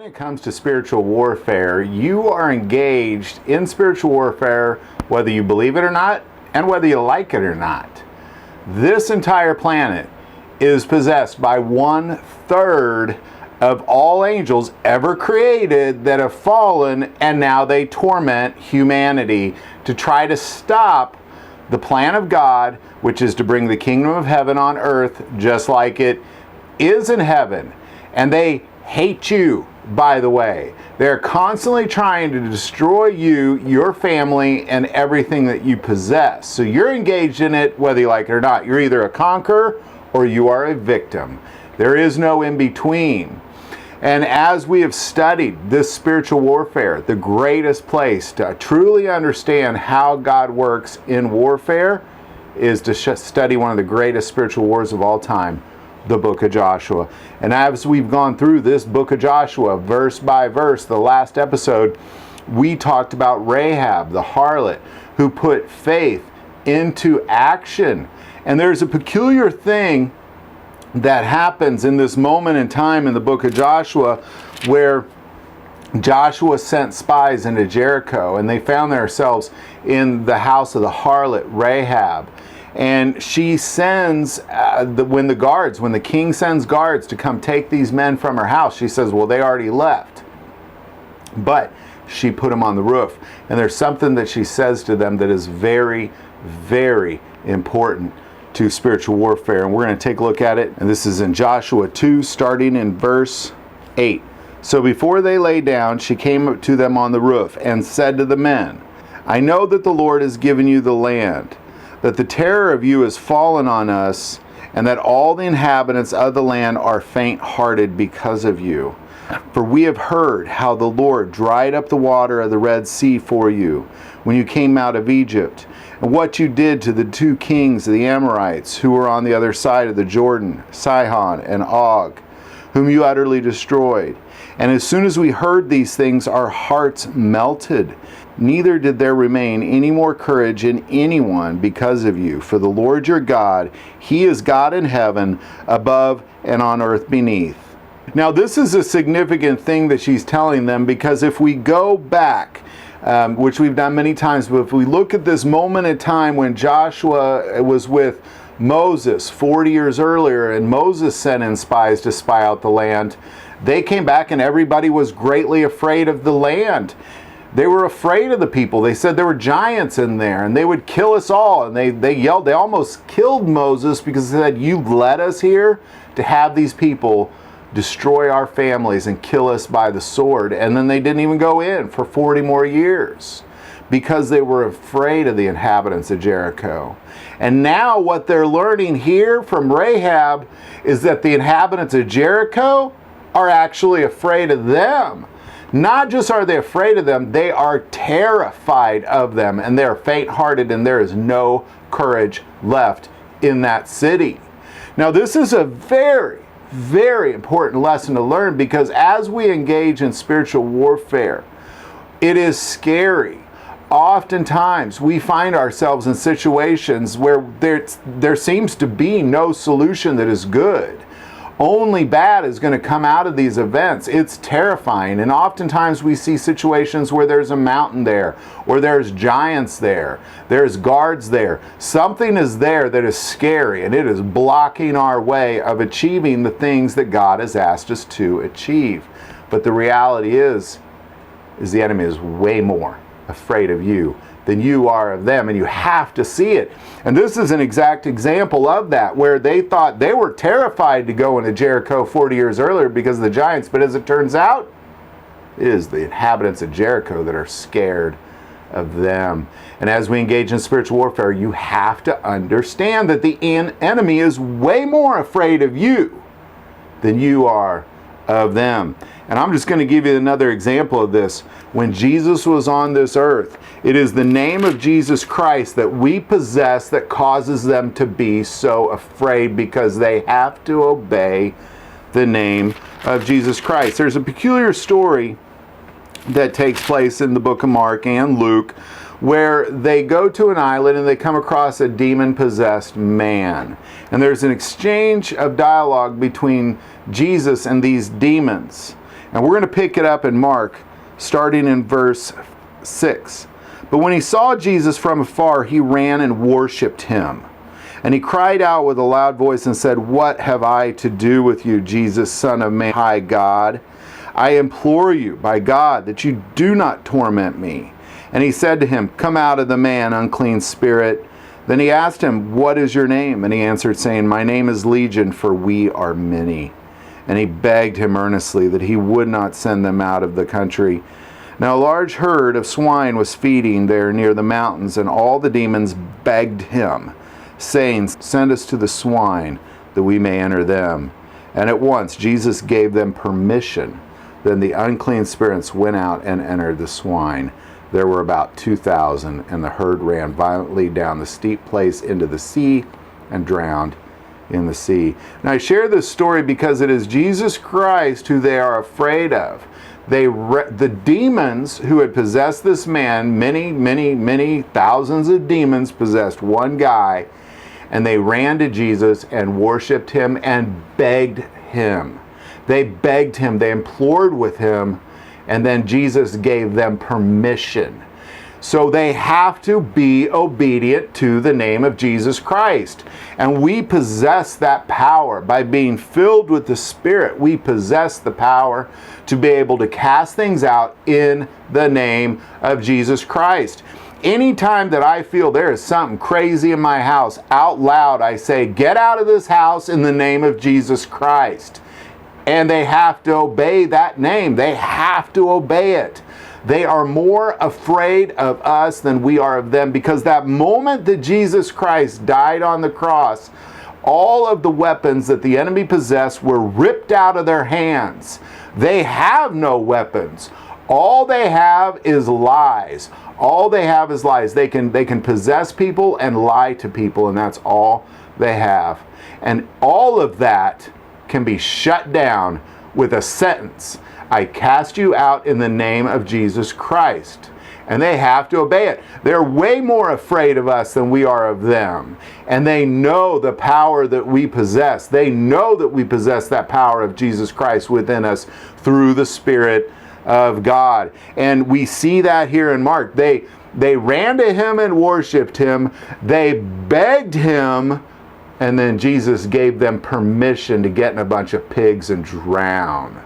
it comes to spiritual warfare, you are engaged in spiritual warfare whether you believe it or not and whether you like it or not. This entire planet is possessed by 1/3 of all angels ever created that have fallen, and now they torment humanity to try to stop the plan of God, which is to bring the kingdom of heaven on earth just like it is in heaven. And they hate you, by the way. They're constantly trying to destroy you, your family, and everything that you possess. So you're engaged in it whether you like it or not. You're either a conqueror or you are a victim. There is no in between. And as we have studied this spiritual warfare, the greatest place to truly understand how God works in warfare is to study one of the greatest spiritual wars of all time, the book of Joshua. And as we've gone through this book of Joshua, verse by verse, the last episode, we talked about Rahab, the harlot, who put faith into action. And there's a peculiar thing that happens in this moment in time in the book of Joshua where Joshua sent spies into Jericho, and they found themselves in the house of the harlot Rahab. And she sends, when the king sends guards to come take these men from her house, she says, well, they already left. But she put them on the roof. And there's something that she says to them that is very, very important to spiritual warfare. And we're going to take a look at it. And this is in Joshua 2, starting in verse 8. So before they lay down, she came up to them on the roof and said to the men, I know that the Lord has given you the land, that the terror of you has fallen on us, and that all the inhabitants of the land are faint-hearted because of you. For we have heard how the Lord dried up the water of the Red Sea for you when you came out of Egypt, and what you did to the 2 kings of the Amorites who were on the other side of the Jordan, Sihon and Og, whom you utterly destroyed. And as soon as we heard these things, our hearts melted. Neither did there remain any more courage in anyone because of you. For the Lord your God, He is God in heaven, above and on earth beneath. Now this is a significant thing that she's telling them, because if we go back, which we've done many times, but if we look at this moment in time when Joshua was with Moses 40 years earlier, and Moses sent in spies to spy out the land, they came back and everybody was greatly afraid of the land. They were afraid of the people. They said there were giants in there and they would kill us all. And they yelled, they almost killed Moses because they said, you led us here to have these people destroy our families and kill us by the sword. And then they didn't even go in for 40 more years because they were afraid of the inhabitants of Jericho. And now what they're learning here from Rahab is that the inhabitants of Jericho are actually afraid of them. Not just are they afraid of them, they are terrified of them, and they're faint-hearted, and there is no courage left in that city. Now this is a very, very important lesson to learn, because as we engage in spiritual warfare, it is scary. Oftentimes we find ourselves in situations where there seems to be no solution that is good. Only bad is going to come out of these events. It's terrifying. And oftentimes we see situations where there's a mountain there, or there's giants there, there's guards there. Something is there that is scary, and it is blocking our way of achieving the things that God has asked us to achieve. But the reality is the enemy is way more afraid of you than you are of them, and you have to see it. And this is an exact example of that, where they thought they were terrified to go into Jericho 40 years earlier because of the giants, but as it turns out, it is the inhabitants of Jericho that are scared of them. And as we engage in spiritual warfare, you have to understand that the enemy is way more afraid of you than you are of them. And I'm just going to give you another example of this. When Jesus was on this earth, it is the name of Jesus Christ that we possess that causes them to be so afraid, because they have to obey the name of Jesus Christ. There's a peculiar story that takes place in the book of Mark and Luke, where they go to an island and they come across a demon-possessed man. And there's an exchange of dialogue between Jesus and these demons. And we're going to pick it up in Mark, starting in verse 6. But when he saw Jesus from afar, he ran and worshipped him. And he cried out with a loud voice and said, "What have I to do with you, Jesus, Son of Man, high God? I implore you, by God, that you do not torment me." And he said to him, "Come out of the man, unclean spirit." Then he asked him, "What is your name?" And he answered, saying, "My name is Legion, for we are many." And he begged him earnestly that he would not send them out of the country. Now a large herd of swine was feeding there near the mountains, and all the demons begged him, saying, "Send us to the swine, that we may enter them." And at once Jesus gave them permission. Then the unclean spirits went out and entered the swine. There were about 2,000, and the herd ran violently down the steep place into the sea and drowned in the sea. Now I share this story because it is Jesus Christ who they are afraid of. The demons who had possessed this man, many thousands of demons possessed one guy, and they ran to Jesus and worshiped him and begged him. They begged him, they implored with him, and then Jesus gave them permission. So they have to be obedient to the name of Jesus Christ. And we possess that power by being filled with the Spirit. We possess the power to be able to cast things out in the name of Jesus Christ. Anytime that I feel there is something crazy in my house, out loud I say, "Get out of this house in the name of Jesus Christ." And they have to obey that name. They have to obey it. They are more afraid of us than we are of them, because that moment that Jesus Christ died on the cross, all of the weapons that the enemy possessed were ripped out of their hands. They have no weapons. All they have is lies. All they have is lies. They can possess people and lie to people, and that's all they have. And all of that can be shut down with a sentence: "I cast you out in the name of Jesus Christ." And they have to obey it. They're way more afraid of us than we are of them. And they know the power that we possess. They know that we possess that power of Jesus Christ within us through the Spirit of God. And we see that here in Mark. They ran to him and worshiped him. They begged him. And then Jesus gave them permission to get in a bunch of pigs and drown.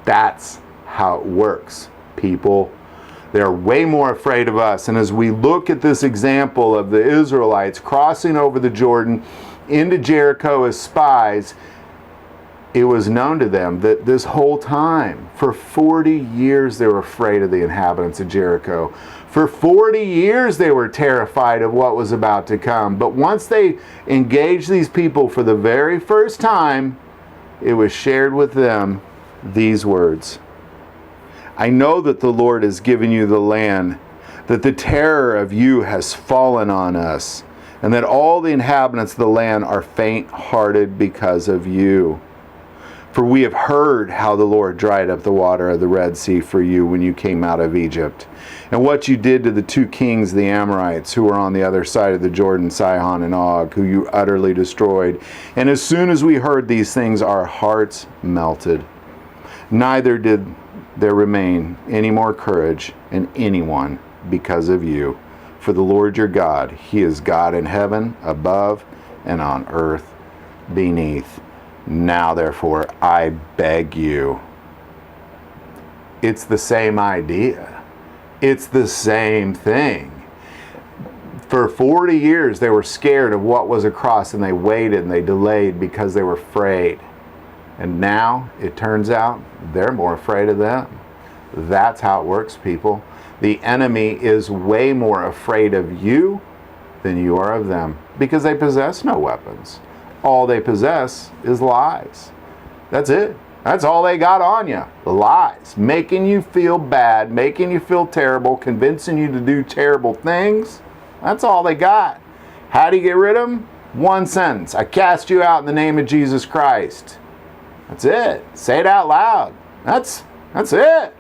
That's how it works, people. They're way more afraid of us. And as we look at this example of the Israelites crossing over the Jordan into Jericho as spies, it was known to them that this whole time, for 40 years, they were afraid of the inhabitants of Jericho. For 40 years, they were terrified of what was about to come. But once they engaged these people for the very first time, it was shared with them these words: "I know that the Lord has given you the land, that the terror of you has fallen on us, and that all the inhabitants of the land are faint-hearted because of you. For we have heard how the Lord dried up the water of the Red Sea for you when you came out of Egypt, and what you did to the two kings, the Amorites, who were on the other side of the Jordan, Sihon and Og, who you utterly destroyed. And as soon as we heard these things, our hearts melted. Neither did there remain any more courage in anyone because of you. For the Lord your God, He is God in heaven above and on earth beneath. Now therefore, I beg you." It's the same idea. It's the same thing. For 40 years, they were scared of what was across, and they waited and they delayed because they were afraid. And now, it turns out, they're more afraid of them. That's how it works, people. The enemy is way more afraid of you than you are of them, because they possess no weapons. All they possess is lies. That's it. That's all they got on you. Lies. Making you feel bad, making you feel terrible, convincing you to do terrible things. That's all they got. How do you get rid of them? One sentence: "I cast you out in the name of Jesus Christ." That's it. Say it out loud. That's it.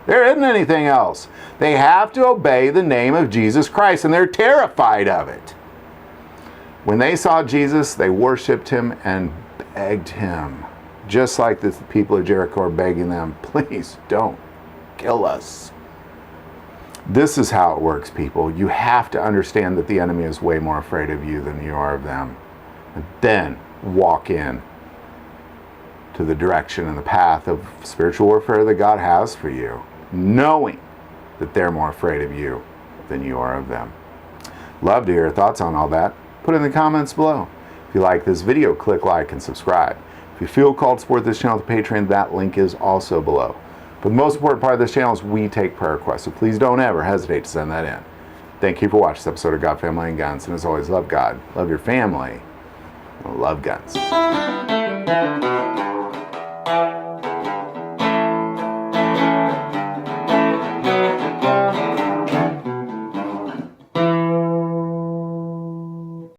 There isn't anything else. They have to obey the name of Jesus Christ, and they're terrified of it. When they saw Jesus, they worshiped him and begged him. Just like the people of Jericho are begging them, please don't kill us. This is how it works, people. You have to understand that the enemy is way more afraid of you than you are of them. And then walk in to the direction and the path of spiritual warfare that God has for you, knowing that they're more afraid of you than you are of them. Love to hear your thoughts on all that. Put it in the comments below. If you like this video, click like and subscribe. If you feel called to support this channel with Patreon, that link is also below. But the most important part of this channel is we take prayer requests, so please don't ever hesitate to send that in. Thank you for watching this episode of God, Family, and Guns. And as always, love God, love your family, and love guns.